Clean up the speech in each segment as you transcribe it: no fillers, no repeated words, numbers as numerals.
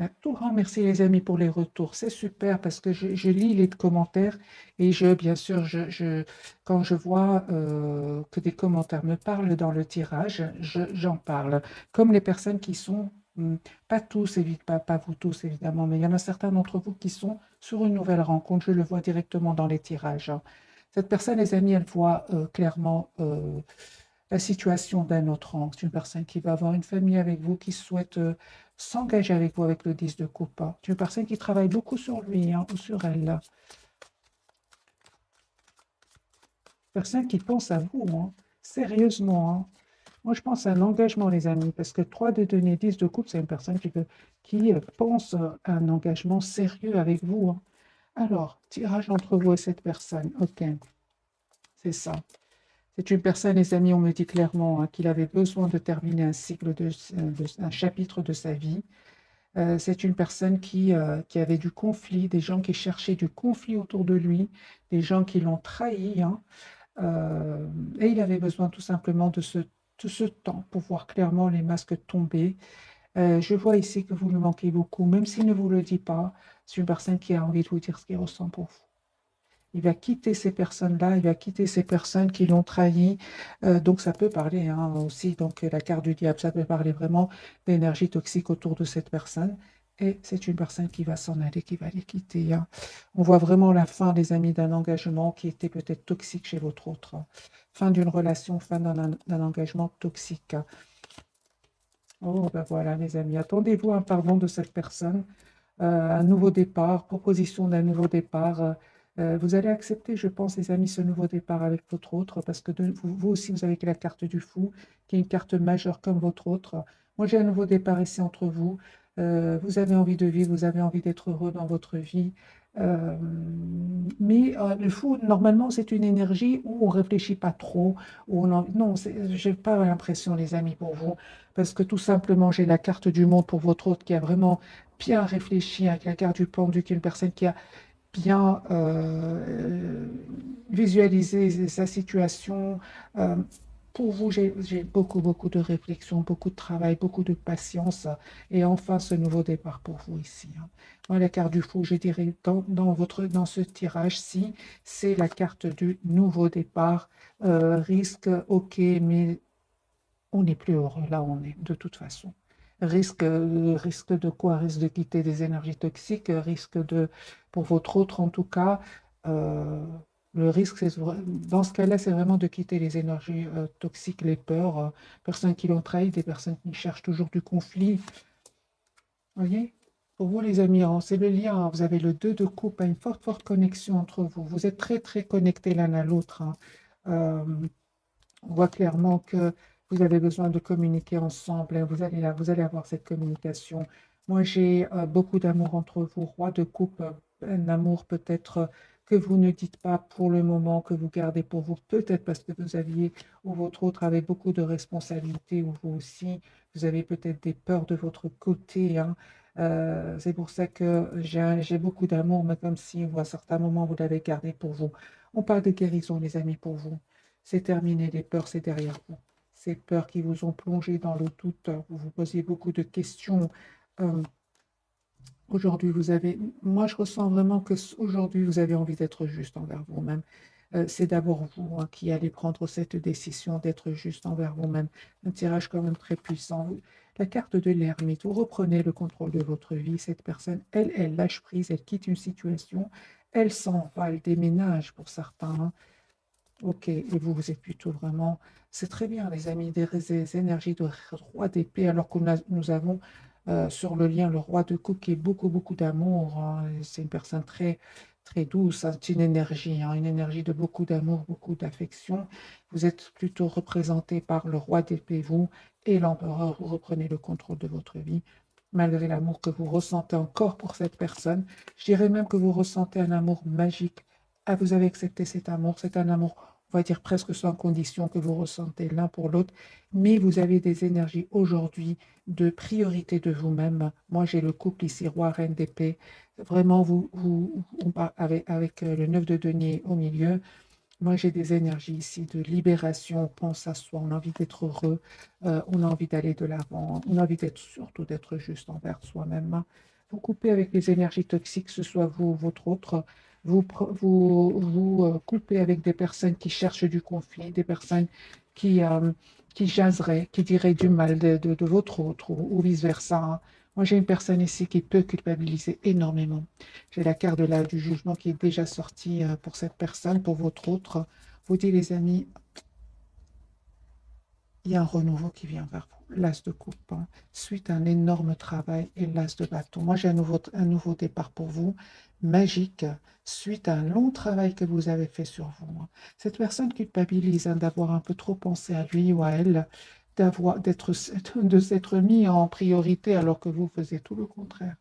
Un tout grand merci les amis pour les retours. C'est super parce que je lis les commentaires et bien sûr, quand je vois que des commentaires me parlent dans le tirage, j'en parle. Comme les personnes qui sont, pas tous, pas vous tous évidemment, mais il y en a certains d'entre vous qui sont sur une nouvelle rencontre. Je le vois directement dans les tirages, hein. Cette personne, les amis, elle voit clairement la situation d'un autre angle. C'est une personne qui va avoir une famille avec vous, qui souhaite s'engager avec vous avec le 10 de coupe, hein. C'est une personne qui travaille beaucoup sur lui, hein, ou sur elle, là. Personne qui pense à vous, hein, sérieusement, hein. Moi, je pense à un engagement, les amis, parce que 3 de denier, 10 de coupe, c'est une personne qui pense à un engagement sérieux avec vous, hein. Alors, tirage entre vous et cette personne. OK, c'est ça. C'est une personne, les amis, on me dit clairement, hein, qu'il avait besoin de terminer un cycle, un chapitre de sa vie. C'est une personne qui avait du conflit, des gens qui cherchaient du conflit autour de lui, des gens qui l'ont trahi, hein. Euh, et il avait besoin tout simplement de ce temps pour voir clairement les masques tomber. Je vois ici que vous lui manquez beaucoup, même s'il ne vous le dit pas. C'est une personne qui a envie de vous dire ce qu'il ressent pour vous. Il va quitter ces personnes-là, il va quitter ces personnes qui l'ont trahi. Donc ça peut parler, hein, aussi, donc la carte du diable, ça peut parler vraiment d'énergie toxique autour de cette personne. Et c'est une personne qui va s'en aller, qui va les quitter, hein. On voit vraiment la fin, les amis, d'un engagement qui était peut-être toxique chez votre autre, hein. Fin d'une relation, fin d'un engagement toxique, hein. Oh, ben voilà, les amis, attendez-vous un pardon de cette personne, un nouveau départ, proposition d'un nouveau départ. Vous allez accepter, je pense, les amis, ce nouveau départ avec votre autre, parce que vous aussi, vous avez la carte du fou, qui est une carte majeure comme votre autre. Moi, j'ai un nouveau départ ici entre vous. Vous avez envie de vivre, vous avez envie d'être heureux dans votre vie. Euh, mais le fou, normalement, c'est une énergie où on réfléchit pas trop, où non, j'ai pas l'impression, les amis, pour vous, parce que tout simplement, j'ai la carte du monde pour votre autre qui a vraiment bien réfléchi, avec la carte du pendu, qui est une personne qui a bien visualisé sa situation. Euh, pour vous, j'ai beaucoup, beaucoup de réflexion, beaucoup de travail, beaucoup de patience. Et enfin, ce nouveau départ pour vous ici, hein. Moi, la carte du fou, je dirais, dans ce tirage-ci, c'est la carte du nouveau départ. Risque, ok, mais on n'est plus heureux là où on est, de toute façon. Risque de quoi? Risque de quitter des énergies toxiques, pour votre autre en tout cas, euh, le risque, dans ce cas-là, c'est vraiment de quitter les énergies toxiques, les peurs, personnes qui l'ont trahi, des personnes qui cherchent toujours du conflit. Vous voyez? Pour vous, les amis, hein, c'est le lien, hein. Vous avez le 2 de coupe, hein, une forte, forte connexion entre vous. Vous êtes très, très connectés l'un à l'autre, hein. Euh, on voit clairement que vous avez besoin de communiquer ensemble, hein. Vous allez avoir cette communication. Moi, j'ai beaucoup d'amour entre vous, roi de coupe, un amour peut-être que vous ne dites pas pour le moment, que vous gardez pour vous, peut-être parce que vous aviez, ou votre autre avait beaucoup de responsabilités, ou vous aussi, vous avez peut-être des peurs de votre côté, hein. C'est pour ça que j'ai beaucoup d'amour, mais comme si à certains moments, vous l'avez gardé pour vous. On parle de guérison, les amis, pour vous. C'est terminé, les peurs, c'est derrière vous. Ces peurs qui vous ont plongé dans le doute, vous vous posiez beaucoup de questions. Euh, Aujourd'hui, moi je ressens vraiment que aujourd'hui, vous avez envie d'être juste envers vous-même. C'est d'abord vous, hein, qui allez prendre cette décision d'être juste envers vous-même. Un tirage quand même très puissant. La carte de l'ermite, vous reprenez le contrôle de votre vie. Cette personne, elle lâche prise, elle quitte une situation, elle s'en va, elle déménage pour certains, hein. Ok, et vous, vous êtes plutôt vraiment. C'est très bien, les amis, des énergies de roi d'épée, alors que nous avons sur le lien le roi de coupe qui est beaucoup, beaucoup d'amour, hein. C'est une personne très, très douce, hein. C'est une énergie de beaucoup d'amour, beaucoup d'affection. Vous êtes plutôt représenté par le roi d'épée, vous, et l'empereur. Vous reprenez le contrôle de votre vie, malgré l'amour que vous ressentez encore pour cette personne. Je dirais même que vous ressentez un amour magique. Ah, vous avez accepté cet amour. C'est un amour, on va dire presque sans condition, que vous ressentez l'un pour l'autre, mais vous avez des énergies aujourd'hui de priorité de vous-même. Moi, j'ai le couple ici, roi, reine d'épée. Vraiment, on part avec le 9 de denier au milieu. Moi, j'ai des énergies ici de libération. On pense à soi, on a envie d'être heureux, on a envie d'aller de l'avant, on a envie d'être surtout d'être juste envers soi-même. Vous coupez avec les énergies toxiques, que ce soit vous ou votre autre. Vous coupez avec des personnes qui cherchent du conflit, des personnes qui, euh, qui jaseraient, qui diraient du mal de votre autre ou vice-versa. Moi, j'ai une personne ici qui peut culpabiliser énormément. J'ai la carte du jugement qui est déjà sortie pour cette personne, pour votre autre. Vous dites, les amis, il y a un renouveau qui vient vers vous. L'as de coupe, hein, suite à un énorme travail et l'as de bâton. Moi, j'ai un nouveau départ pour vous, magique, suite à un long travail que vous avez fait sur vous, hein. Cette personne culpabilise hein, d'avoir un peu trop pensé à lui ou à elle, de s'être mis en priorité alors que vous faisiez tout le contraire.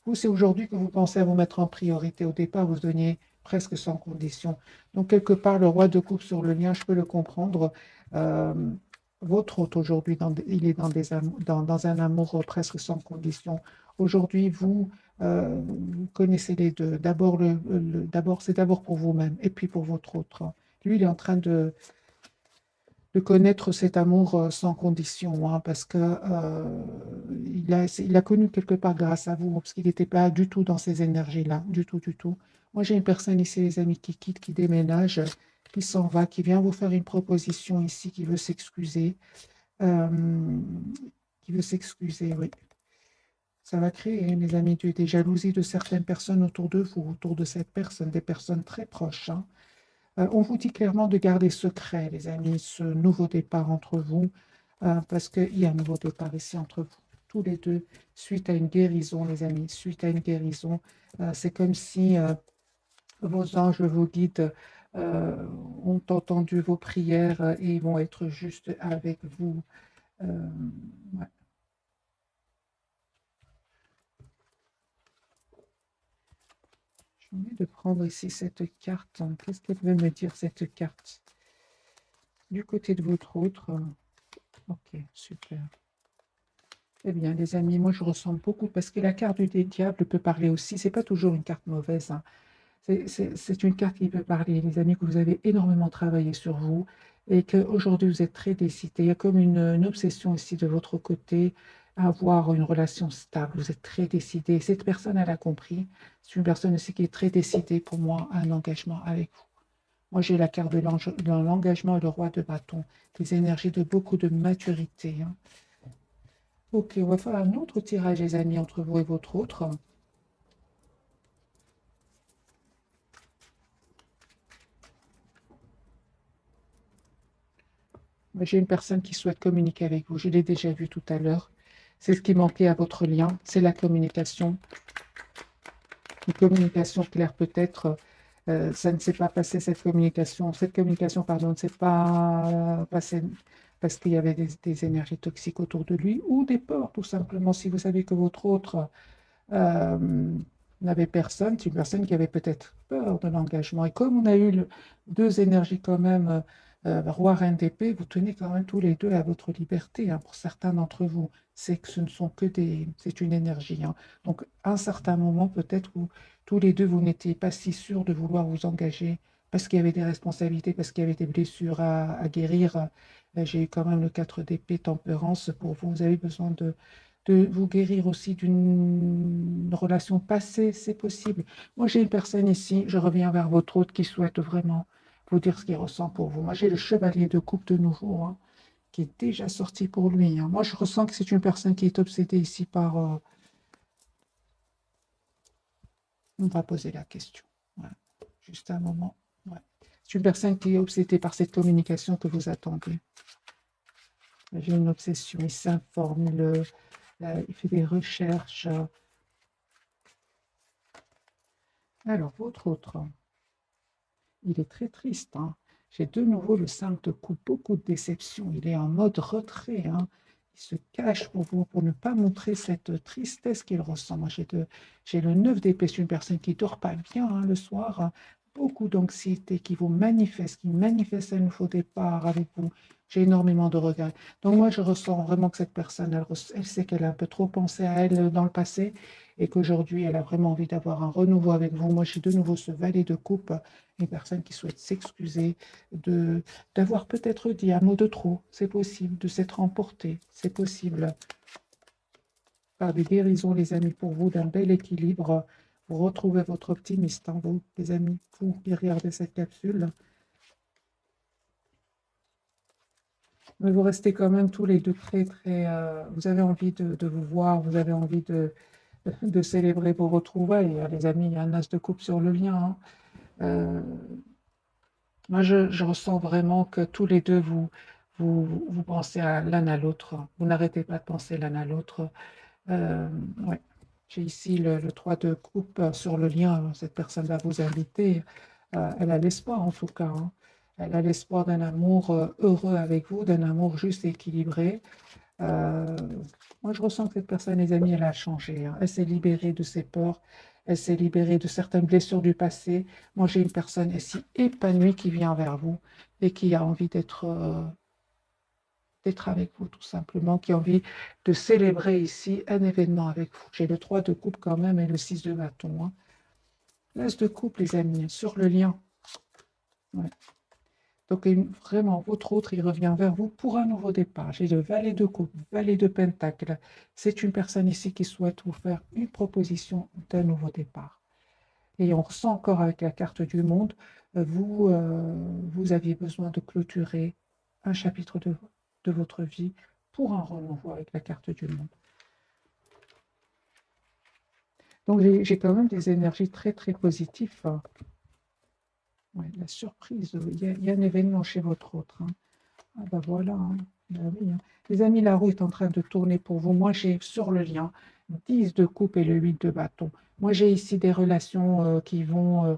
Vous, c'est aujourd'hui que vous pensez à vous mettre en priorité. Au départ, vous donniez presque sans condition. Donc, quelque part, le roi de coupe sur le lien, je peux le comprendre. Euh, Votre hôte aujourd'hui, il est dans un amour presque sans condition. Aujourd'hui, vous connaissez les deux. C'est d'abord pour vous-même et puis pour votre autre. Lui, il est en train de connaître cet amour sans condition, hein, parce que il a connu quelque part grâce à vous, parce qu'il n'était pas du tout dans ces énergies-là, du tout, du tout. Moi, j'ai une personne ici, les amis, qui quitte, qui déménage, qui s'en va, qui vient vous faire une proposition ici, euh, qui veut s'excuser, oui. Ça va créer, mes amis, des jalousies de certaines personnes autour de vous, autour de cette personne, des personnes très proches, hein. On vous dit clairement de garder secret, les amis, ce nouveau départ entre vous, parce qu'il y a un nouveau départ ici entre vous, tous les deux, suite à une guérison, les amis, suite à une guérison. C'est comme si vos anges, vos guides ont entendu vos prières et ils vont être juste avec vous. Euh, ouais. J'ai envie de prendre ici cette carte. Qu'est-ce qu'elle veut me dire, cette carte? Du côté de votre autre. Ok, super. Eh bien, les amis, moi je ressens beaucoup parce que la carte du diable peut parler aussi. C'est pas toujours une carte mauvaise, hein. C'est une carte qui peut parler, les amis, que vous avez énormément travaillé sur vous et qu'aujourd'hui vous êtes très décidés. Il y a comme une obsession ici de votre côté à avoir une relation stable. Vous êtes très décidés. Cette personne, elle a compris. C'est une personne aussi qui est très décidée pour moi à un engagement avec vous. Moi, j'ai la carte de l'engagement et le roi de bâton, des énergies de beaucoup de maturité, hein. Ok, on va faire un autre tirage, les amis, entre vous et votre autre. J'ai une personne qui souhaite communiquer avec vous. Je l'ai déjà vu tout à l'heure. C'est ce qui manquait à votre lien, c'est la communication. Une communication claire peut-être. Ça ne s'est pas passé, cette communication, pardon, ne s'est pas passée parce qu'il y avait des énergies toxiques autour de lui ou des peurs, tout simplement. Si vous savez que votre autre euh, n'avait personne, c'est une personne qui avait peut-être peur de l'engagement. Et comme on a eu deux énergies quand même, roi, reine d'épée, vous tenez quand même tous les deux à votre liberté, hein, pour certains d'entre vous. C'est que ce ne sont que c'est une énergie, hein. Donc, à un certain moment, peut-être où tous les deux, vous n'étiez pas si sûrs de vouloir vous engager parce qu'il y avait des responsabilités, parce qu'il y avait des blessures à guérir. J'ai eu quand même le 4 d'épée, tempérance pour vous. Vous avez besoin de vous guérir aussi d'une relation passée, c'est possible. Moi, j'ai une personne ici, je reviens vers votre hôte qui souhaite vraiment vous dire ce qu'il ressent pour vous. Moi, j'ai le chevalier de coupe de nouveau, hein, qui est déjà sorti pour lui, hein. Moi, je ressens que c'est une personne qui est obsédée ici par... on va poser la question. Voilà. Juste un moment. Ouais. C'est une personne qui est obsédée par cette communication que vous attendez. J'ai une obsession, il s'informe, il fait des recherches. Alors, votre autre. Il est très triste, hein. J'ai de nouveau le 5 de coupe, beaucoup de déception. Il est en mode retrait, hein. Il se cache pour vous, pour ne pas montrer cette tristesse qu'il ressent. Moi, j'ai le 9 d'épée, c'est une personne qui ne dort pas bien, hein, le soir, hein. Beaucoup d'anxiété qui manifeste un nouveau départ avec vous. J'ai énormément de regrets. Donc moi, je ressens vraiment que cette personne, elle sait qu'elle a un peu trop pensé à elle dans le passé et qu'aujourd'hui, elle a vraiment envie d'avoir un renouveau avec vous. Moi, j'ai de nouveau ce valet de coupe, une personne qui souhaite s'excuser d'avoir peut-être dit un mot de trop. C'est possible de s'être emporté. C'est possible par des guérisons, les amis, pour vous, d'un bel équilibre. Vous retrouvez votre optimiste en vous, les amis, vous qui regardez cette capsule. Mais vous restez quand même tous les deux très, très... vous avez envie de vous voir, vous avez envie de célébrer vos retrouvailles. Les amis, il y a un as de coupe sur le lien, hein. Euh, Moi, je ressens vraiment que tous les deux, vous pensez à l'un à l'autre. Vous n'arrêtez pas de penser l'un à l'autre. Ouais. J'ai ici le 3 de coupe sur le lien. Cette personne va vous inviter. Elle a l'espoir, en tout cas, hein. Elle a l'espoir d'un amour heureux avec vous, d'un amour juste et équilibré. Euh, Moi, je ressens que cette personne, les amis, elle a changé, hein. Elle s'est libérée de ses peurs. Elle s'est libérée de certaines blessures du passé. Moi, j'ai une personne ici épanouie qui vient vers vous et qui a envie d'être avec vous, tout simplement, qui a envie de célébrer ici un événement avec vous. J'ai le 3 de coupe quand même et le 6 de bâton, hein. L'as de coupe, les amis, sur le lien. Ouais. Donc, vraiment, votre autre, il revient vers vous pour un nouveau départ. J'ai le valet de coupe, valet de pentacle. C'est une personne ici qui souhaite vous faire une proposition d'un nouveau départ. Et on ressent encore avec la carte du monde, vous aviez besoin de clôturer un chapitre de votre vie pour un renouveau avec la carte du monde. Donc, j'ai quand même des énergies très, très positives, hein. Ouais, la surprise, il y a un événement chez votre autre, hein. Ah ben voilà, hein. Ben oui, hein. Les amis, la roue est en train de tourner pour vous. Moi, j'ai sur le lien 10 de coupe et le 8 de bâton. Moi, j'ai ici des relations qui vont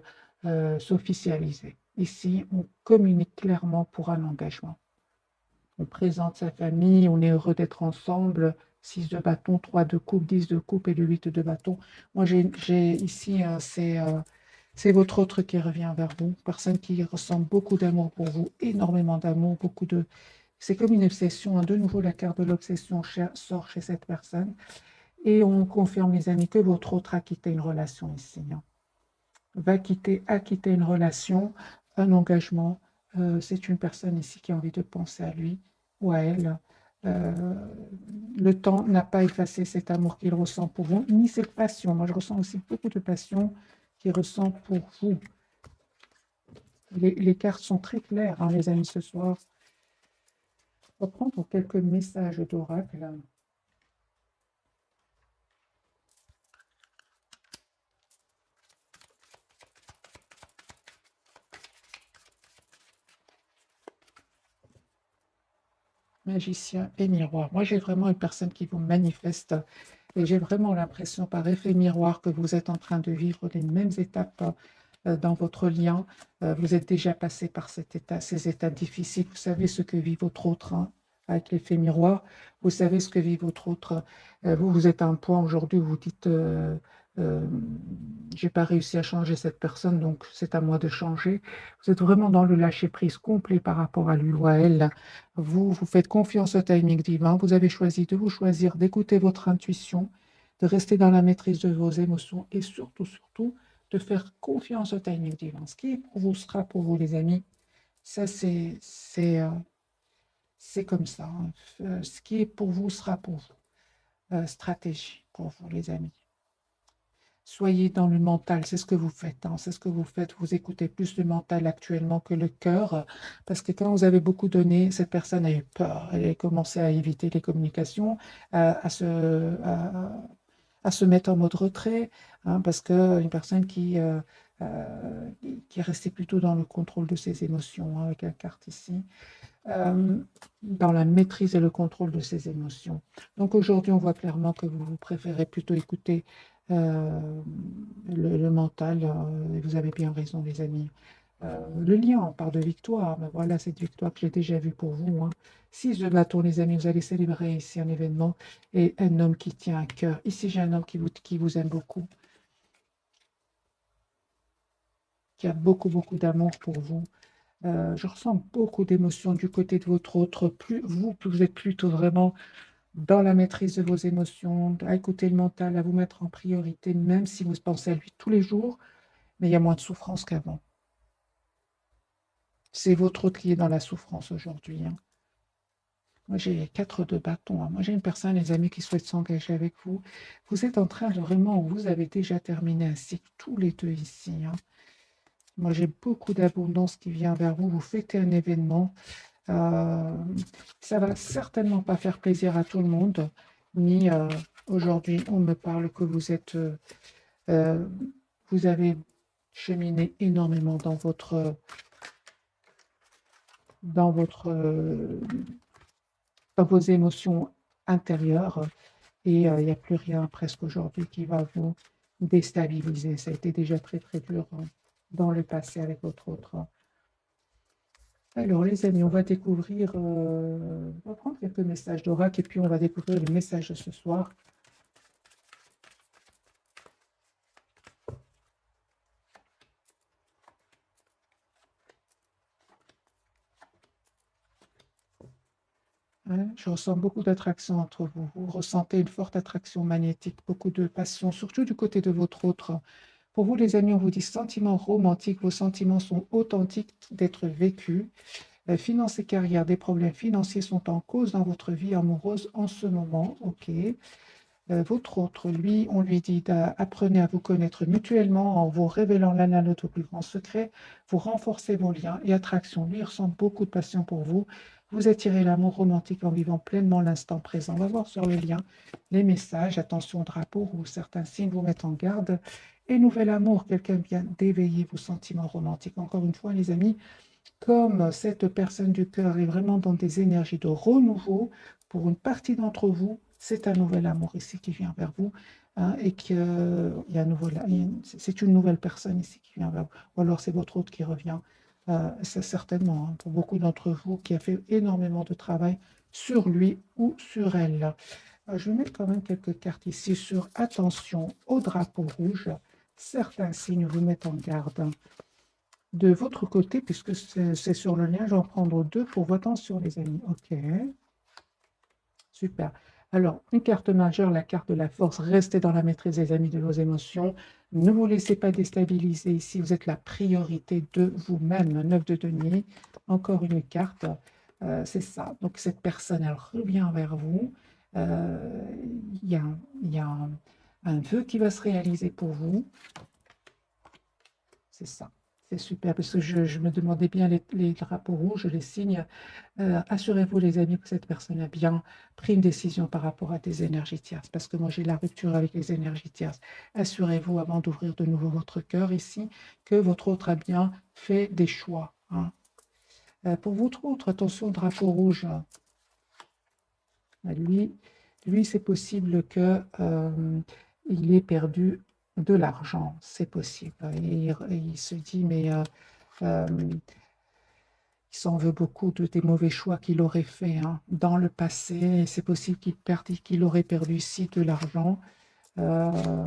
s'officialiser. Ici, on communique clairement pour un engagement. On présente sa famille, on est heureux d'être ensemble. 6 de bâton, 3 de coupe, 10 de coupe et le 8 de bâton. Moi, j'ai ici, c'est votre autre qui revient vers vous. Personne qui ressent beaucoup d'amour pour vous, énormément d'amour, beaucoup de... C'est comme une obsession, hein. De nouveau, la carte de l'obsession sort chez cette personne. Et on confirme, les amis, que votre autre a quitté une relation ici, hein. A quitté une relation, un engagement. C'est une personne ici qui a envie de penser à lui ou à elle. Euh, le temps n'a pas effacé cet amour qu'il ressent pour vous, ni cette passion. Moi, je ressens aussi beaucoup de passion qu'il ressent pour vous. Les cartes sont très claires, hein, les amis, ce soir. On va prendre quelques messages d'oracle. Magicien et miroir. Moi, j'ai vraiment une personne qui vous manifeste et j'ai vraiment l'impression par effet miroir que vous êtes en train de vivre les mêmes étapes dans votre lien. Vous êtes déjà passé par ces états difficiles. Vous savez ce que vit votre autre, hein, avec l'effet miroir. Vous savez ce que vit votre autre. Vous êtes à un point aujourd'hui où vous dites euh, j'ai pas réussi à changer cette personne, donc c'est à moi de changer. Vous êtes vraiment dans le lâcher-prise complet par rapport à lui ou à elle. Vous faites confiance au timing divin. Vous avez choisi de vous choisir, d'écouter votre intuition, de rester dans la maîtrise de vos émotions et surtout, surtout, de faire confiance au timing divin. Ce qui est pour vous sera pour vous, les amis. Ça, c'est comme ça, hein. Ce qui est pour vous sera pour vous. Stratégie pour vous, les amis. Soyez dans le mental, c'est ce que vous faites, hein, c'est ce que vous faites. Vous écoutez plus le mental actuellement que le cœur, parce que quand vous avez beaucoup donné, cette personne a eu peur. Elle a commencé à éviter les communications, à se mettre en mode retrait, hein, parce qu'une personne qui est restée plutôt dans le contrôle de ses émotions, hein, avec la carte ici, euh, dans la maîtrise et le contrôle de ses émotions. Donc aujourd'hui, on voit clairement que vous préférez plutôt écouter le mental, et vous avez bien raison, les amis. Le lien, on parle de victoire, mais voilà cette victoire que j'ai déjà vue pour vous, hein. 6 de bâton, les amis, vous allez célébrer ici un événement et un homme qui tient à cœur. Ici, j'ai un homme qui vous aime beaucoup, qui a beaucoup, beaucoup d'amour pour vous. Je ressens beaucoup d'émotions du côté de votre autre. Vous êtes plutôt vraiment dans la maîtrise de vos émotions, à écouter le mental, à vous mettre en priorité, même si vous pensez à lui tous les jours, mais il y a moins de souffrance qu'avant. C'est votre autre qui est dans la souffrance aujourd'hui, hein. Moi, j'ai 4 de bâton, hein. Moi, j'ai une personne, les amis, qui souhaite s'engager avec vous. Vous êtes en train de vraiment, vous avez déjà terminé un cycle, tous les deux ici, hein. Moi, j'ai beaucoup d'abondance qui vient vers vous. Vous fêtez un événement. Euh, Ça va certainement pas faire plaisir à tout le monde, ni aujourd'hui, on me parle que euh, vous avez cheminé énormément dans votre, dans vos émotions intérieures et il n'y a plus rien presque aujourd'hui qui va vous déstabiliser. Ça a été déjà très très dur dans le passé avec votre autre. Alors, les amis, on va découvrir, on va prendre quelques messages d'oracle et puis on va découvrir le message de ce soir. Hein, je ressens beaucoup d'attraction entre vous. Vous ressentez une forte attraction magnétique, beaucoup de passion, surtout du côté de votre autre. Pour vous, les amis, on vous dit sentiments romantiques. Vos sentiments sont authentiques d'être vécus. Finances et carrière, des problèmes financiers sont en cause dans votre vie amoureuse en ce moment. OK. Votre autre, lui, on lui dit apprenez à vous connaître mutuellement en vous révélant l'un à l'autre plus grand secret. Vous renforcez vos liens et attractions. Lui, il ressent beaucoup de passion pour vous. Vous attirez l'amour romantique en vivant pleinement l'instant présent. On va voir sur le lien les messages. Attention, drapeau rouge, certains signes vous mettent en garde. Et nouvel amour, quelqu'un vient d'éveiller vos sentiments romantiques. Encore une fois, les amis, comme cette personne du cœur est vraiment dans des énergies de renouveau, pour une partie d'entre vous, c'est un nouvel amour ici qui vient vers vous, hein, et que il y a un nouveau, c'est une nouvelle personne ici qui vient vers vous. Ou alors c'est votre autre qui revient. C'est certainement, hein, pour beaucoup d'entre vous qui a fait énormément de travail sur lui ou sur elle. Je vais mettre quand même quelques cartes ici sur attention au drapeau rouge. Certains signes vous mettent en garde. De votre côté, puisque c'est sur le lien, je vais en prendre deux pour vos attention, les amis. OK, super. Alors, une carte majeure, la carte de la force. Restez dans la maîtrise, des amis, de vos émotions. Ne vous laissez pas déstabiliser ici. Vous êtes la priorité de vous-même. 9 de denier. Encore une carte. C'est ça. Donc, cette personne, elle revient vers vous. Il y a, il y a un vœu qui va se réaliser pour vous. C'est ça. C'est super, parce que je me demandais bien les drapeaux rouges, les signes. Assurez-vous, les amis, que cette personne a bien pris une décision par rapport à des énergies tierces, parce que moi, j'ai la rupture avec les énergies tierces. Assurez-vous, avant d'ouvrir de nouveau votre cœur ici, que votre autre a bien fait des choix, hein. Pour votre autre, attention, drapeau rouge. Lui, lui c'est possible que, il ait perdu de l'argent. C'est possible. Et il se dit, mais euh, il s'en veut beaucoup des mauvais choix qu'il aurait fait, hein, dans le passé. Et c'est possible qu'il aurait perdu ici de l'argent. Euh,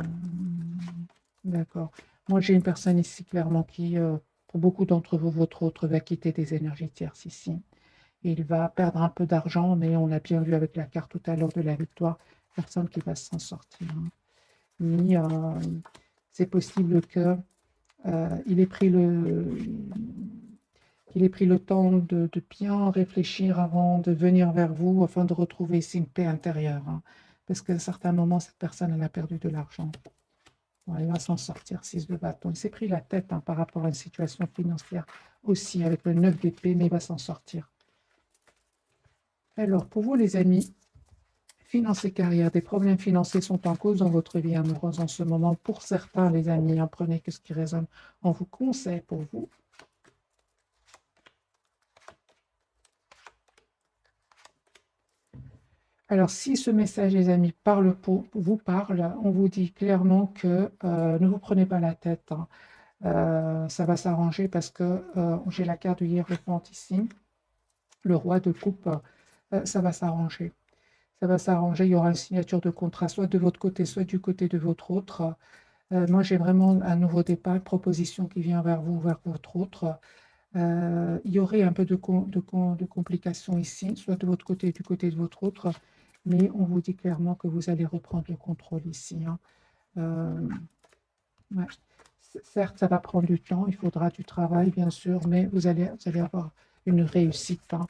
d'accord. Moi, j'ai une personne ici clairement qui, pour beaucoup d'entre vous, votre autre va quitter des énergies tierces ici. Il va perdre un peu d'argent, mais on l'a bien vu avec la carte tout à l'heure de la victoire, personne qui va s'en sortir, hein. Ni, c'est possible que il ait pris qu'il ait pris le temps de bien réfléchir avant de venir vers vous, afin de retrouver ici une paix intérieure, hein. Parce qu'à un certain moment, cette personne, elle a perdu de l'argent. Bon, elle va s'en sortir, 6 de bâton. Il s'est pris la tête, hein, par rapport à une situation financière aussi, avec le 9 d'épée, mais il va s'en sortir. Alors, pour vous, les amis, finances et carrière, des problèmes financiers sont en cause dans votre vie amoureuse en ce moment. Pour certains, les amis, hein, prenez que ce qui résonne en vous. Conseil pour vous. Alors, si ce message, les amis, vous parle, on vous dit clairement que ne vous prenez pas la tête, hein. Ça va s'arranger parce que j'ai la carte du Hiérophant ici, le roi de coupe. Ça va s'arranger. Ça va s'arranger. Il y aura une signature de contrat, soit de votre côté, soit du côté de votre autre. Moi, j'ai vraiment un nouveau départ, une proposition qui vient vers vous, vers votre autre. Il y aurait un peu de complications ici, soit de votre côté, du côté de votre autre, mais on vous dit clairement que vous allez reprendre le contrôle ici, hein. Euh, ouais. Certes, ça va prendre du temps, il faudra du travail, bien sûr, mais vous allez avoir une réussite, hein.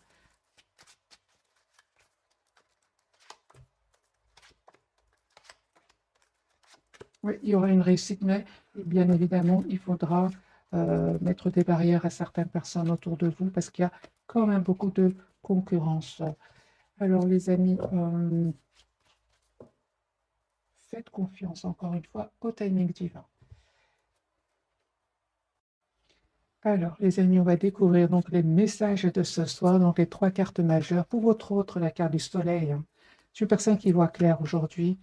Oui, il y aura une réussite, mais bien évidemment, il faudra mettre des barrières à certaines personnes autour de vous parce qu'il y a quand même beaucoup de concurrence. Alors, les amis, faites confiance encore une fois au timing divin. Alors, les amis, on va découvrir donc les messages de ce soir, donc les trois cartes majeures. Pour votre autre, la carte du soleil, hein. Je suis une personne qui voit clair aujourd'hui.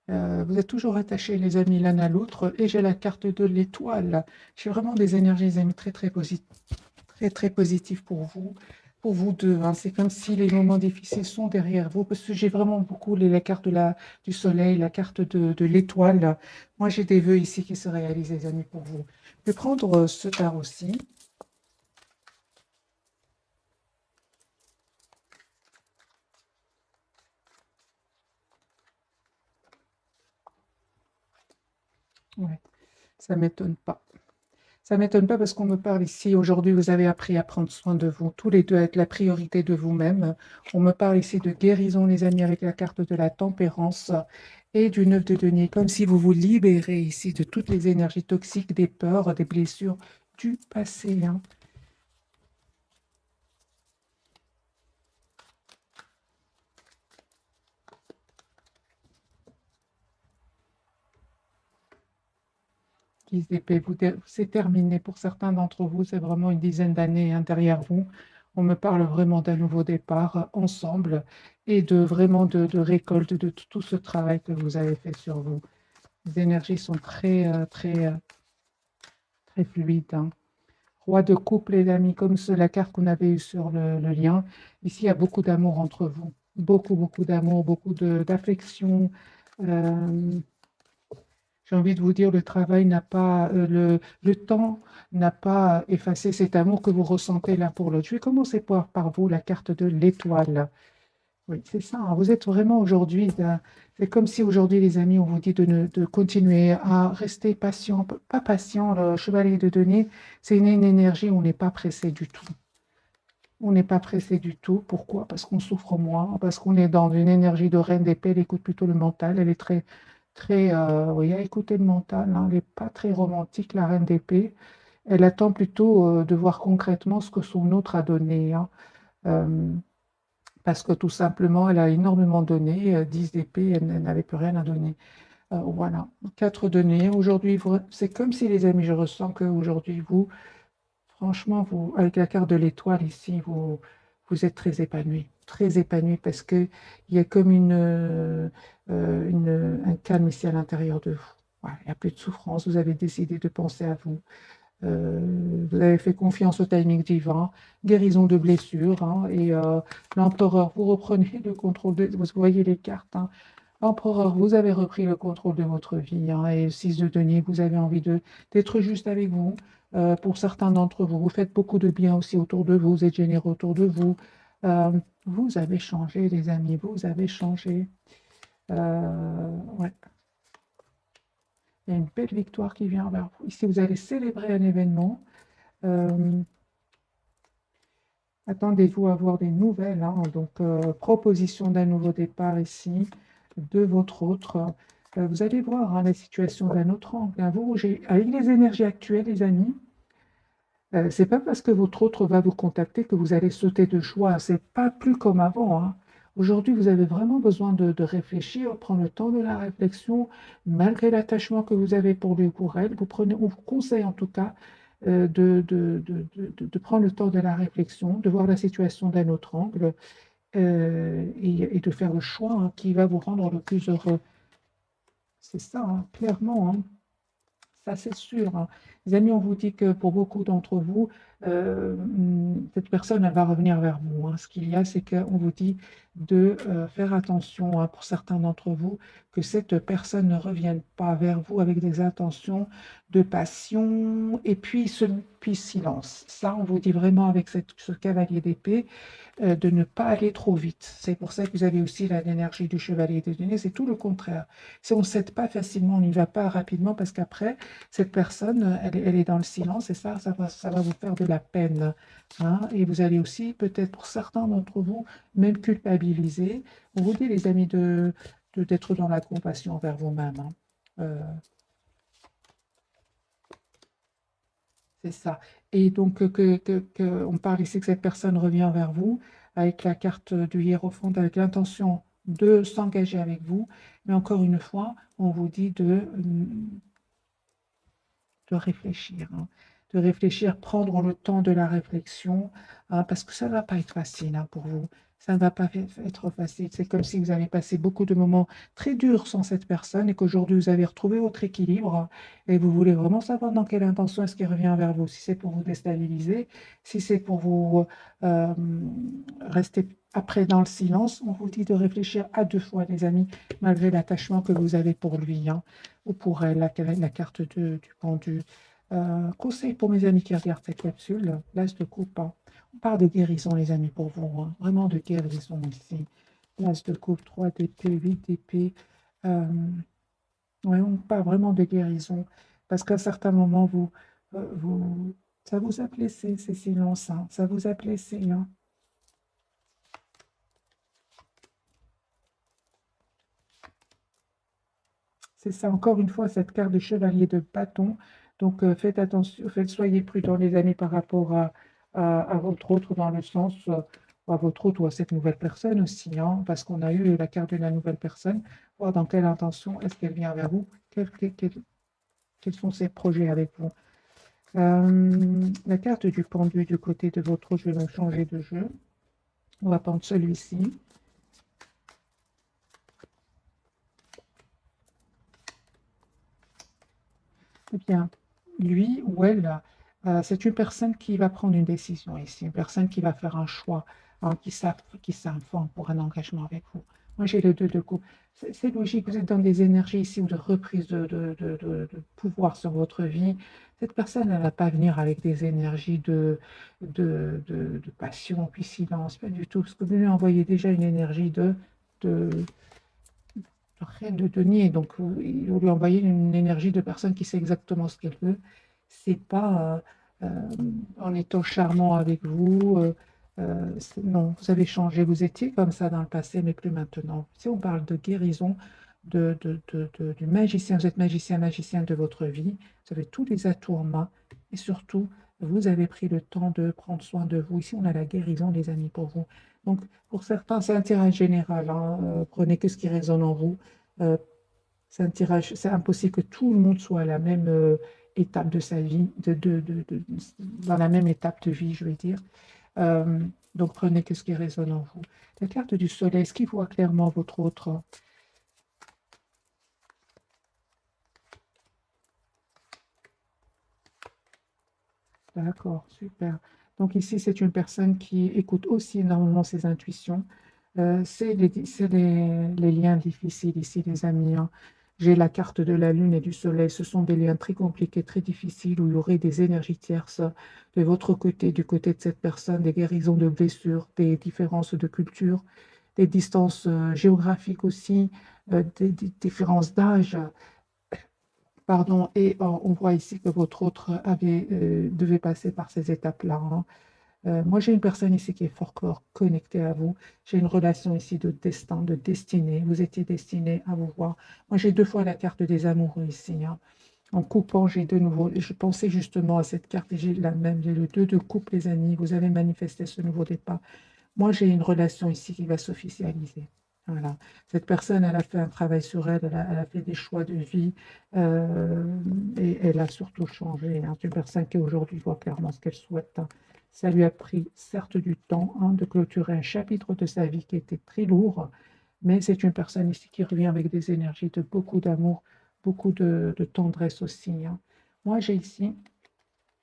Vous êtes toujours attachés, les amis, l'un à l'autre. Et j'ai la carte de l'étoile. J'ai vraiment des énergies, les amis, très, très positives pour vous deux, hein. C'est comme si les moments difficiles sont derrière vous, parce que j'ai vraiment beaucoup la carte du soleil, la carte de l'étoile. Moi, j'ai des vœux ici qui se réalisent, les amis, pour vous. Je vais prendre ce tarot-ci. Ouais, ça m'étonne pas. Ça m'étonne pas parce qu'on me parle ici, aujourd'hui, vous avez appris à prendre soin de vous, tous les deux, à être la priorité de vous-même. On me parle ici de guérison, les amis, avec la carte de la tempérance et du 9 de denier, comme si vous vous libérez ici de toutes les énergies toxiques, des peurs, des blessures du passé, hein. Dix d'épée, c'est terminé pour certains d'entre vous, c'est vraiment une dizaine d'années, hein, derrière vous. On me parle vraiment d'un nouveau départ ensemble et de vraiment de récolte de tout ce travail que vous avez fait sur vous. Les énergies sont très fluides, hein. Roi de couple et d'amis, comme la carte qu'on avait eue sur le lien. Ici, il y a beaucoup d'amour entre vous. Beaucoup, beaucoup d'amour, beaucoup d'affection. Euh, j'ai envie de vous dire, le travail n'a pas, le temps n'a pas effacé cet amour que vous ressentez l'un pour l'autre. Je vais commencer par vous, la carte de l'étoile. Oui, c'est ça, hein. Vous êtes vraiment aujourd'hui, c'est comme si aujourd'hui, les amis, on vous dit de continuer à rester patient, pas patient, le chevalier de denier, c'est une énergie où on n'est pas pressé du tout. On n'est pas pressé du tout. Pourquoi? Parce qu'on souffre moins, parce qu'on est dans une énergie de reine d'épée, elle écoute plutôt le mental, elle est très, oui, à écouter le mental, hein. Elle n'est pas très romantique, la reine d'épée. Elle attend plutôt de voir concrètement ce que son autre a donné, hein. Euh, Parce que tout simplement, elle a énormément donné. 10 d'épée, elle n'avait plus rien à donner. Voilà, 4 deniers. Aujourd'hui, c'est comme si, les amis, je ressens qu'aujourd'hui, vous, franchement, vous, avec la carte de l'étoile ici, vous êtes très épanoui parce qu'il y a comme un calme ici à l'intérieur de vous. Voilà, il n'y a plus de souffrance. Vous avez décidé de penser à vous. Vous avez fait confiance au timing divin, guérison de blessures, hein, et l'empereur, vous reprenez le contrôle vous voyez les cartes, hein. Empereur, vous avez repris le contrôle de votre vie, hein, et 6 de denier, vous avez envie d'être juste avec vous. Pour certains d'entre vous, vous faites beaucoup de bien aussi autour de vous, vous êtes généreux autour de vous. Euh, vous avez changé, les amis, vous avez changé. Ouais. Il y a une belle victoire qui vient vers vous. Ici, vous allez célébrer un événement. Euh, Attendez-vous à avoir des nouvelles, hein. Donc, proposition d'un nouveau départ ici, de votre autre. Vous allez voir, hein, la situation d'un autre angle, hein. Avec les énergies actuelles, les amis, c'est pas parce que votre autre va vous contacter que vous allez sauter de joie. C'est pas plus comme avant, hein. Aujourd'hui, vous avez vraiment besoin de réfléchir, prendre le temps de la réflexion, malgré l'attachement que vous avez pour lui ou pour elle. On vous conseille en tout cas de prendre le temps de la réflexion, de voir la situation d'un autre angle et de faire le choix, hein, qui va vous rendre le plus heureux. C'est ça, hein, clairement, hein. Ça, c'est sûr, hein. Les amis, on vous dit que pour beaucoup d'entre vous, cette personne, elle va revenir vers vous, hein. Ce qu'il y a, c'est qu'on vous dit de faire attention, hein, pour certains d'entre vous, que cette personne ne revienne pas vers vous avec des intentions de passion et puis puis silence. Ça, on vous dit vraiment avec ce cavalier d'épée de ne pas aller trop vite. C'est pour ça que vous avez aussi l'énergie du chevalier de denier, c'est tout le contraire. Si on ne cède pas facilement, on n'y va pas rapidement parce qu'après, cette personne, elle est dans le silence et ça va vous faire de la peine. Hein. Et vous allez aussi, peut-être pour certains d'entre vous, même culpabiliser. On vous dit, les amis, d'être dans la compassion envers vous-même. Hein. C'est ça. Et donc, on parle ici que cette personne revient vers vous avec la carte du hiérophant, avec l'intention de s'engager avec vous. Mais encore une fois, on vous dit de réfléchir, hein, de réfléchir, prendre le temps de la réflexion, hein, parce que ça ne va pas être facile hein, pour vous. Ça ne va pas être facile. C'est comme si vous avez passé beaucoup de moments très durs sans cette personne et qu'aujourd'hui vous avez retrouvé votre équilibre et vous voulez vraiment savoir dans quelle intention est-ce qu'il revient vers vous. Si c'est pour vous déstabiliser, si c'est pour vous euh, rester après dans le silence, on vous dit de réfléchir à deux fois, les amis, malgré l'attachement que vous avez pour lui. Hein ou pour elle, la carte du pendu. Conseil pour mes amis qui regardent cette capsule, l'as de coupe. Hein. On parle de guérison, les amis, pour vous. Hein. Vraiment de guérison ici. L'as de coupe, 3 d'épée, 8 d'épée. Ouais, on parle vraiment de guérison. Parce qu'à un certain moment, ça vous a blessé, ces silences. Hein. Ça vous a blessé. Hein. C'est ça, encore une fois, cette carte de chevalier de bâton. Donc, faites attention, soyez prudents, les amis, par rapport à votre autre, dans le sens, à votre autre ou à cette nouvelle personne aussi, hein, parce qu'on a eu la carte de la nouvelle personne, voir dans quelle intention est-ce qu'elle vient vers vous, quels sont ses projets avec vous. La carte du pendu du côté de votre autre, je vais donc changer de jeu. On va prendre celui-ci. Eh bien, lui ou elle, c'est une personne qui va prendre une décision ici, une personne qui va faire un choix, hein, qui s'informe pour un engagement avec vous. Moi, j'ai le 2 de coupe. C'est logique, vous êtes dans des énergies ici ou de reprise de pouvoir sur votre vie. Cette personne, elle ne va pas venir avec des énergies de passion, puis silence, pas du tout, parce que vous lui envoyez déjà une énergie de, rien de denier. Donc, vous lui envoyez une énergie de personne qui sait exactement ce qu'elle veut. C'est pas en étant charmant avec vous. Non, vous avez changé. Vous étiez comme ça dans le passé, mais plus maintenant. Si on parle de guérison du magicien, vous êtes magicien, magicien de votre vie. Vous avez tous les atouts en main. Et surtout, vous avez pris le temps de prendre soin de vous. Ici, on a la guérison, les amis, pour vous. Donc, pour certains, c'est un tirage général. Hein. Prenez que ce qui résonne en vous. Euh, c'est un tirage, c'est impossible que tout le monde soit à la même étape de sa vie, dans la même étape de vie, je vais dire. Euh, donc prenez que ce qui résonne en vous. La carte du soleil, est-ce qu'il voit clairement votre autre? D'accord, super. Donc ici, c'est une personne qui écoute aussi énormément ses intuitions. C'est les liens difficiles ici, les amis. Hein. J'ai la carte de la lune et du soleil. Ce sont des liens très compliqués, très difficiles, où il y aurait des énergies tierces de votre côté, du côté de cette personne, des guérisons de blessures, des différences de culture, des distances géographiques aussi, des différences d'âge. Pardon, et on voit ici que votre autre devait passer par ces étapes-là. Hein. Moi, j'ai une personne ici qui est fort connectée à vous. J'ai une relation ici de destin, de destinée. Vous étiez destiné à vous voir. Moi, j'ai deux fois la carte des amoureux ici. Hein. En coupant, j'ai de nouveau. Je pensais justement à cette carte et j'ai la même. J'ai le 2 de coupe, les amis. Vous avez manifesté ce nouveau départ. Moi, j'ai une relation ici qui va s'officialiser. Voilà. Cette personne, elle a fait un travail sur elle, elle a fait des choix de vie euh, et elle a surtout changé. Hein. C'est une personne qui aujourd'hui voit clairement ce qu'elle souhaite. Hein. Ça lui a pris certes du temps hein, de clôturer un chapitre de sa vie qui était très lourd, mais c'est une personne ici qui revient avec des énergies de beaucoup d'amour, beaucoup de tendresse aussi. Hein. Moi, j'ai ici,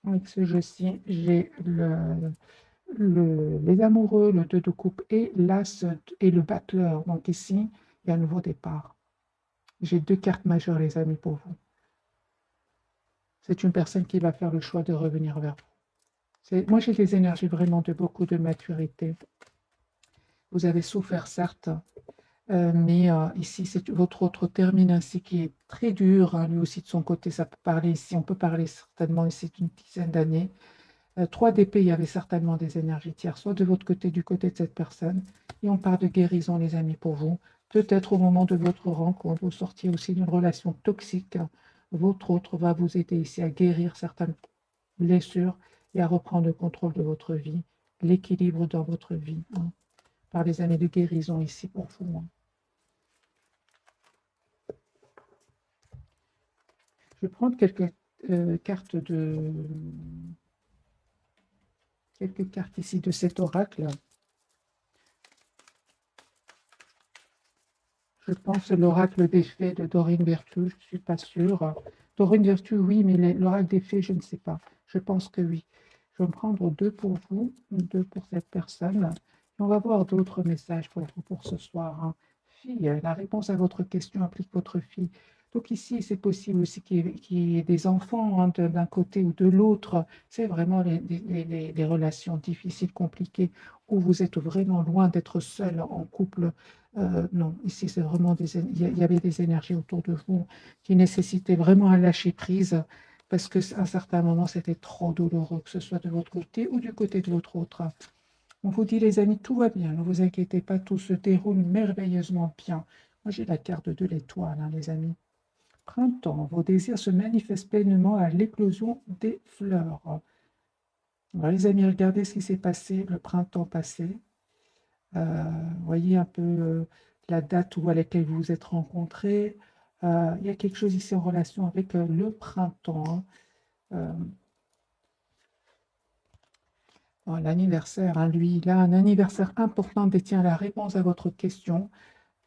avec ce jeu-ci, j'ai les amoureux, le 2 de coupe et l'as et le battleur. Donc ici, il y a un nouveau départ. J'ai deux cartes majeures, les amis, pour vous. C'est une personne qui va faire le choix de revenir vers vous. Moi, j'ai des énergies vraiment de beaucoup de maturité. Vous avez souffert, certes, mais ici, c'est votre autre termine ainsi qui est très dur, hein, lui aussi de son côté, ça peut parler ici, on peut parler certainement ici d'une dizaine d'années. 3 d'épée, il y avait certainement des énergies tierces, soit de votre côté, du côté de cette personne. Et on parle de guérison, les amis, pour vous. Peut-être au moment de votre rencontre, vous sortiez aussi d'une relation toxique. Votre autre va vous aider ici à guérir certaines blessures et à reprendre le contrôle de votre vie, l'équilibre dans votre vie, hein, par les années de guérison ici pour vous, hein. Je vais prendre cartes quelques cartes ici de cet oracle. Je pense l'oracle des fées de Dorine Virtue, je ne suis pas sûre. Dorine Virtue, oui, mais l'oracle des fées, je ne sais pas. Je pense que oui. Je vais me prendre 2 pour vous, 2 pour cette personne. Et on va voir d'autres messages pour vous pour ce soir, hein. Fille, la réponse à votre question implique votre fille. Donc ici, c'est possible aussi qu'il y ait des enfants, hein, d'un côté ou de l'autre. C'est vraiment les relations difficiles, compliquées, où vous êtes vraiment loin d'être seul en couple. Non, ici, c'est vraiment il y avait des énergies autour de vous qui nécessitaient vraiment un lâcher prise parce qu'à un certain moment, c'était trop douloureux, que ce soit de votre côté ou du côté de votre autre. On vous dit, les amis, tout va bien, ne vous inquiétez pas, tout se déroule merveilleusement bien. Moi, j'ai la carte de l'étoile, hein, les amis. Printemps, vos désirs se manifestent pleinement à l'éclosion des fleurs. Alors, les amis, regardez ce qui s'est passé le printemps passé. Voyez un peu la date à laquelle vous vous êtes rencontrés. Il y a quelque chose ici en relation avec le printemps, hein. L'anniversaire, hein, lui, il a un anniversaire important, détient la réponse à votre question.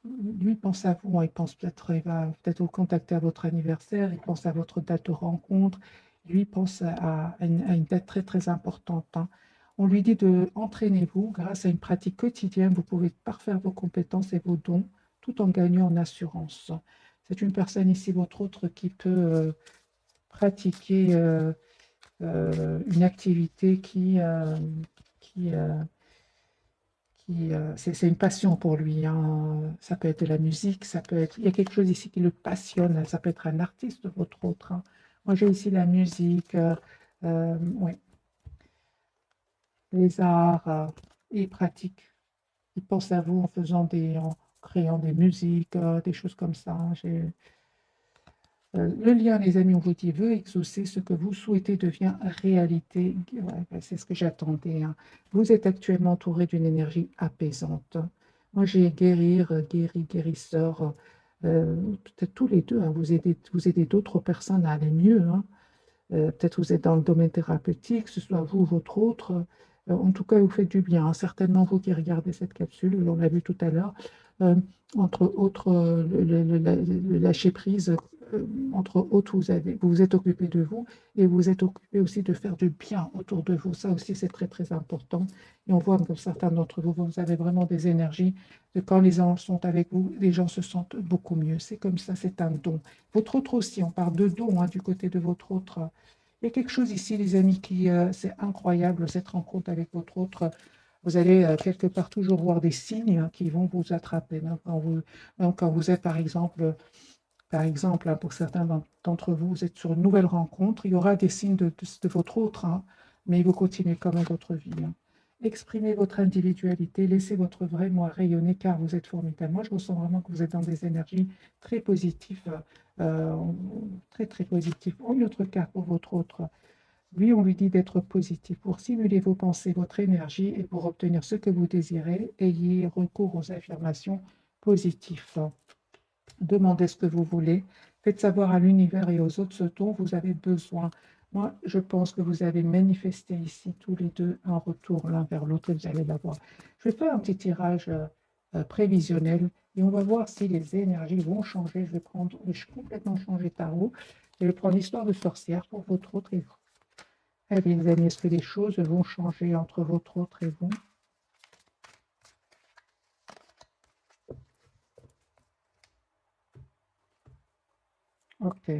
Lui pense à vous, hein, il va peut-être vous contacter à votre anniversaire, il pense à votre date de rencontre, lui pense à une date très très importante, hein. On lui dit de entraînez-vous grâce à une pratique quotidienne, vous pouvez parfaire vos compétences et vos dons tout en gagnant en assurance. C'est une personne ici, votre autre, qui peut pratiquer une activité qui, c'est une passion pour lui, hein. Ça peut être de la musique, ça peut être, il y a quelque chose ici qui le passionne, ça peut être un artiste, votre autre, hein. Moi, j'ai ici la musique, ouais, les arts, il pratique. Il pense à vous en créant des musiques, des choses comme ça, hein. Le lien, les amis, on vous dit, veut exaucer ce que vous souhaitez devient réalité. Ouais, ben, c'est ce que j'attendais, hein. Vous êtes actuellement entouré d'une énergie apaisante. Moi, j'ai guérir, guéri, guérisseur. Peut-être tous les deux, hein, vous aidez d'autres personnes à aller mieux, hein. Peut-être vous êtes dans le domaine thérapeutique, que ce soit vous ou votre autre. En tout cas, vous faites du bien, hein. Certainement, vous qui regardez cette capsule, on l'a vu tout à l'heure, euh, entre autres, le lâcher prise, entre autres, vous vous êtes occupé de vous et vous êtes occupé aussi de faire du bien autour de vous. Ça aussi, c'est très, très important. Et on voit que certains d'entre vous, vous avez vraiment des énergies. Quand les gens sont avec vous, les gens se sentent beaucoup mieux. C'est comme ça, c'est un don. Votre autre aussi, on parle de don, hein, du côté de votre autre. Il y a quelque chose ici, les amis, c'est incroyable, cette rencontre avec votre autre. Vous allez quelque part toujours voir des signes, hein, qui vont vous attraper, même quand vous êtes, par exemple, hein, pour certains d'entre vous, vous êtes sur une nouvelle rencontre, il y aura des signes de votre autre, hein, mais vous continuez quand même votre vie, hein. Exprimez votre individualité, laissez votre vrai moi rayonner car vous êtes formidable. Moi, je ressens vraiment que vous êtes dans des énergies très positives, euh, très très positives. Une autre carte pour votre autre. Lui, on lui dit d'être positif. Pour stimuler vos pensées, votre énergie et pour obtenir ce que vous désirez, ayez recours aux affirmations positives. Demandez ce que vous voulez. Faites savoir à l'univers et aux autres ce dont vous avez besoin. Moi, je pense que vous avez manifesté ici tous les deux un retour l'un vers l'autre et vous allez l'avoir. Je vais faire un petit tirage prévisionnel et on va voir si les énergies vont changer. Je vais complètement changer tarot. Je vais prendre l'histoire de sorcière pour votre autre et vous. Eh bien, les amis, est-ce que les choses vont changer entre votre autre et vous? Ok.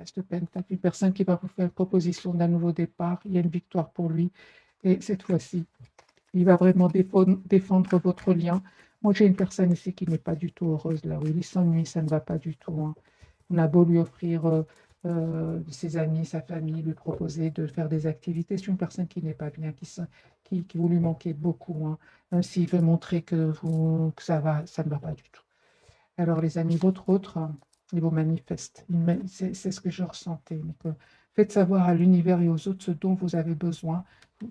l'As de Pentacle, une personne qui va vous faire une proposition d'un nouveau départ. Il y a une victoire pour lui. Et cette fois-ci, il va vraiment défendre votre lien. Moi, j'ai une personne ici qui n'est pas du tout heureuse là où il s'ennuie, ça ne va pas du tout, hein. On a beau lui offrir ses amis, sa famille, lui proposer de faire des activités. C'est une personne qui n'est pas bien, qui vous lui manquez beaucoup, hein. Même s'il veut montrer que ça va, ça ne va pas du tout. Alors, les amis, votre autre, il vous manifeste. C'est ce que je ressentais. Mais faites savoir à l'univers et aux autres ce dont vous avez besoin.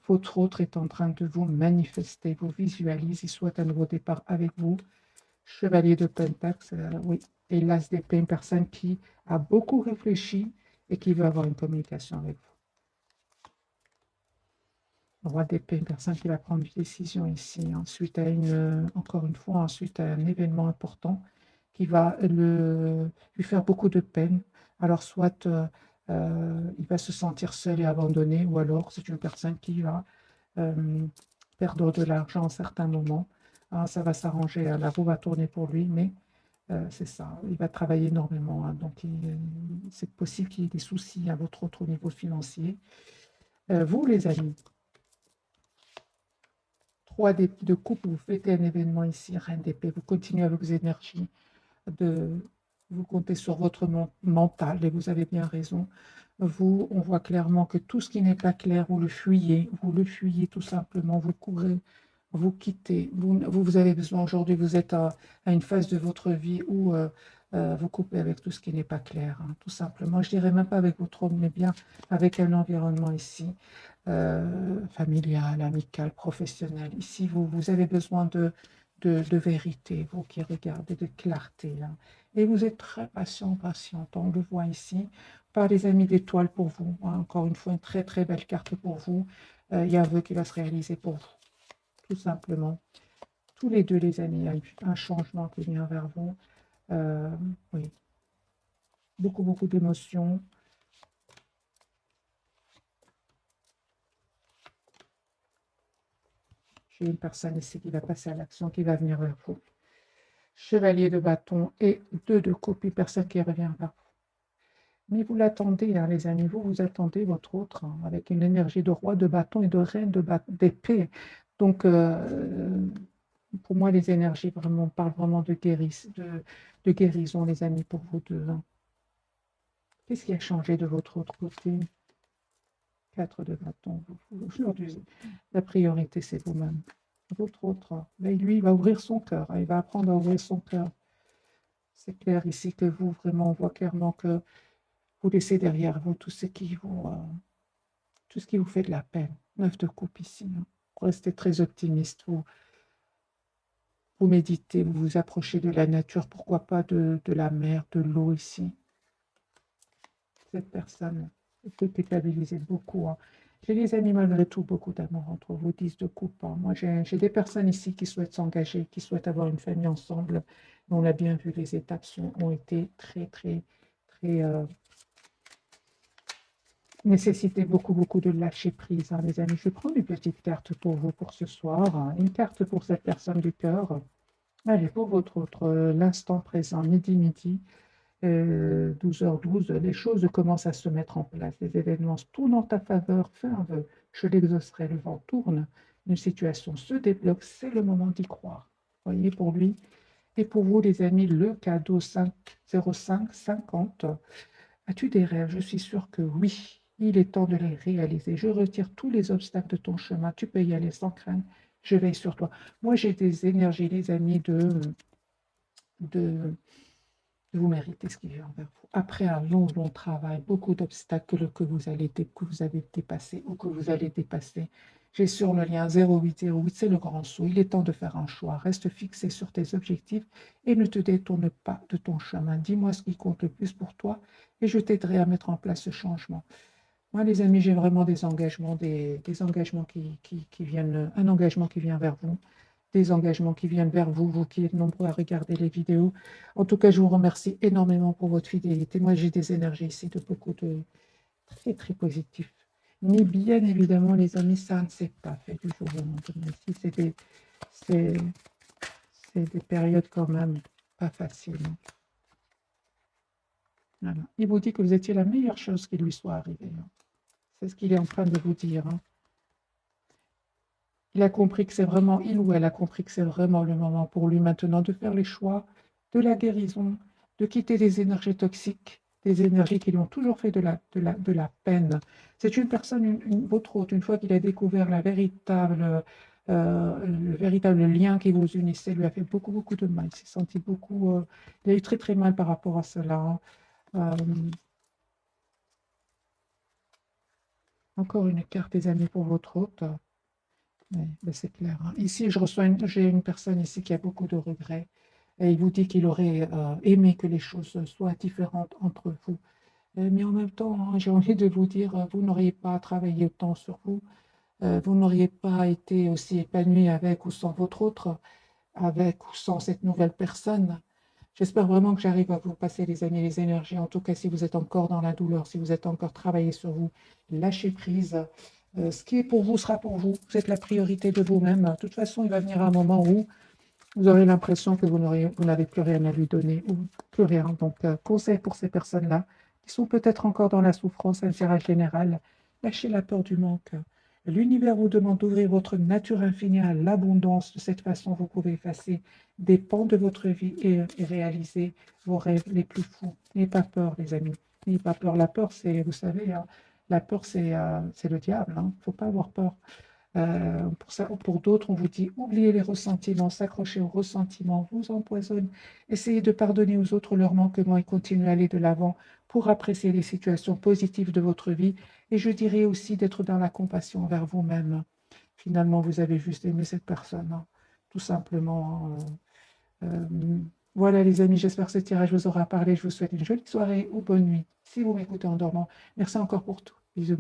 Votre autre est en train de vous manifester, vous visualise, il souhaite un nouveau départ avec vous. Chevalier de Pentacle, oui. Et l'As d'épée, une personne qui a beaucoup réfléchi et qui veut avoir une communication avec vous. Roi d'épée, une personne qui va prendre une décision ici. Ensuite, encore une fois, ensuite à un événement important qui va lui faire beaucoup de peine. Alors, soit il va se sentir seul et abandonné, ou alors c'est une personne qui va perdre de l'argent à certains moments. Ça va s'arranger, la roue va tourner pour lui, mais c'est ça, il va travailler énormément, hein. Donc, c'est possible qu'il y ait des soucis à votre autre niveau financier. Vous, les amis, 3 de coupe, vous fêtez un événement ici, Reine d'épée, vous continuez avec vos énergies, vous comptez sur votre mental, et vous avez bien raison. Vous, on voit clairement que tout ce qui n'est pas clair, vous le fuyez tout simplement, vous courez, vous quittez. Vous avez besoin aujourd'hui, vous êtes à une phase de votre vie où vous coupez avec tout ce qui n'est pas clair, hein, tout simplement. Je dirais même pas avec votre homme, mais bien avec un environnement ici, familial, amical, professionnel. Ici, vous avez besoin de vérité, vous qui regardez, de clarté, hein. Et vous êtes très patiente, on le voit ici, par les amis d'étoiles pour vous, hein. Encore une fois, une très très belle carte pour vous. Il y a un vœu qui va se réaliser pour vous, tout simplement. Tous les deux, les amis, il y a un changement qui vient vers vous. Oui, beaucoup d'émotions. J'ai une personne ici qui va passer à l'action, qui va venir vers vous. Chevalier de bâton et 2 de coupe, une personne qui revient vers vous. Mais vous l'attendez, hein, les amis, vous attendez votre autre, hein, avec une énergie de roi de bâton et de reine d'épée. Donc, pour moi, les énergies vraiment parlent vraiment de guérison, les amis, pour vous deux, hein. Qu'est-ce qui a changé de votre autre côté? 4 de bâton. Aujourd'hui, la priorité, c'est vous-même. Votre autre, mais lui, il va ouvrir son cœur, hein, il va apprendre à ouvrir son cœur. C'est clair ici que vous, vraiment, on voit clairement que vous laissez derrière vous tout ce qui vous fait de la peine. 9 de coupe ici, hein. Vous restez très optimiste, vous méditez, vous vous approchez de la nature, pourquoi pas de la mer, de l'eau ici. Cette personne peut déstabiliser beaucoup, hein. J'ai des amis malgré tout, beaucoup d'amour entre vous, 10 de coupe, hein. Moi, j'ai des personnes ici qui souhaitent s'engager, qui souhaitent avoir une famille ensemble. On a bien vu, les étapes ont été très nécessité beaucoup de lâcher prise, hein, les amis. Je vais prendre une petite carte pour vous pour ce soir, hein. Une carte pour cette personne du cœur. Allez, pour votre autre, l'instant présent, midi, 12h12, les choses commencent à se mettre en place. Les événements tournent en ta faveur. Fais un vœu, je l'exaucerai. Le vent tourne. Une situation se débloque. C'est le moment d'y croire. Voyez, pour lui et pour vous, les amis, le cadeau 50550. As-tu des rêves? Je suis sûre que oui. Il est temps de les réaliser. Je retire tous les obstacles de ton chemin. Tu peux y aller sans crainte. Je veille sur toi. Moi, j'ai des énergies, les amis, de vous méritez ce qui vient vers vous. Après un long travail, beaucoup d'obstacles que vous avez dépassés ou que vous allez dépasser. J'ai sur le lien 0808, c'est le grand saut. Il est temps de faire un choix. Reste fixé sur tes objectifs et ne te détourne pas de ton chemin. Dis-moi ce qui compte le plus pour toi et je t'aiderai à mettre en place ce changement. Moi, les amis, j'ai vraiment des engagements, des engagements qui viennent, un engagement qui vient vers vous, des engagements qui viennent vers vous, vous qui êtes nombreux à regarder les vidéos. En tout cas, je vous remercie énormément pour votre fidélité. Moi, j'ai des énergies ici de beaucoup de très positifs. Mais bien évidemment, les amis, ça ne s'est pas fait du jour au lendemain. C'est des périodes quand même pas faciles. Voilà. Il vous dit que vous étiez la meilleure chose qui lui soit arrivée, hein. C'est ce qu'il est en train de vous dire, hein. Il a compris que c'est vraiment, il ou elle a compris que c'est vraiment le moment pour lui maintenant de faire les choix de la guérison, de quitter les énergies toxiques, des énergies qui lui ont toujours fait de la peine. C'est une personne, votre hôte, une fois qu'il a découvert le véritable lien qui vous unissait, lui a fait beaucoup, beaucoup de mal. Il s'est senti beaucoup, il a eu très, très mal par rapport à cela, hein. Euh, Encore une carte des amis pour votre hôte. Oui, ben c'est clair, hein. Ici, j'ai une personne ici qui a beaucoup de regrets et il vous dit qu'il aurait aimé que les choses soient différentes entre vous. Mais en même temps, hein, j'ai envie de vous dire, vous n'auriez pas travaillé autant sur vous, vous n'auriez pas été aussi épanoui avec ou sans votre autre, avec ou sans cette nouvelle personne. J'espère vraiment que j'arrive à vous passer les amis, les énergies. En tout cas, si vous êtes encore dans la douleur, si vous êtes encore travaillé sur vous, lâchez prise. Ce qui est pour vous sera pour vous. Vous êtes la priorité de vous-même. De toute façon, il va venir un moment où vous aurez l'impression que vous n'avez plus rien à lui donner ou plus rien. Donc, conseil pour ces personnes-là qui sont peut-être encore dans la souffrance, un tirage général. Lâchez la peur du manque. L'univers vous demande d'ouvrir votre nature infinie à l'abondance. De cette façon, vous pouvez effacer des pans de votre vie et réaliser vos rêves les plus fous. N'ayez pas peur, les amis. N'ayez pas peur. La peur, c'est, vous savez, hein, la peur, c'est le diable, hein. Il ne faut pas avoir peur. Pour ça, pour d'autres, on vous dit oubliez les ressentiments, s'accrocher aux ressentiments vous empoisonne. Essayez de pardonner aux autres leurs manquements et continuez à aller de l'avant pour apprécier les situations positives de votre vie. Et je dirais aussi d'être dans la compassion envers vous-même. Finalement, vous avez juste aimé cette personne, hein, tout simplement, hein. Voilà les amis, j'espère que ce tirage vous aura parlé. Je vous souhaite une jolie soirée ou bonne nuit si vous m'écoutez en dormant. Merci encore pour tout. Bisous.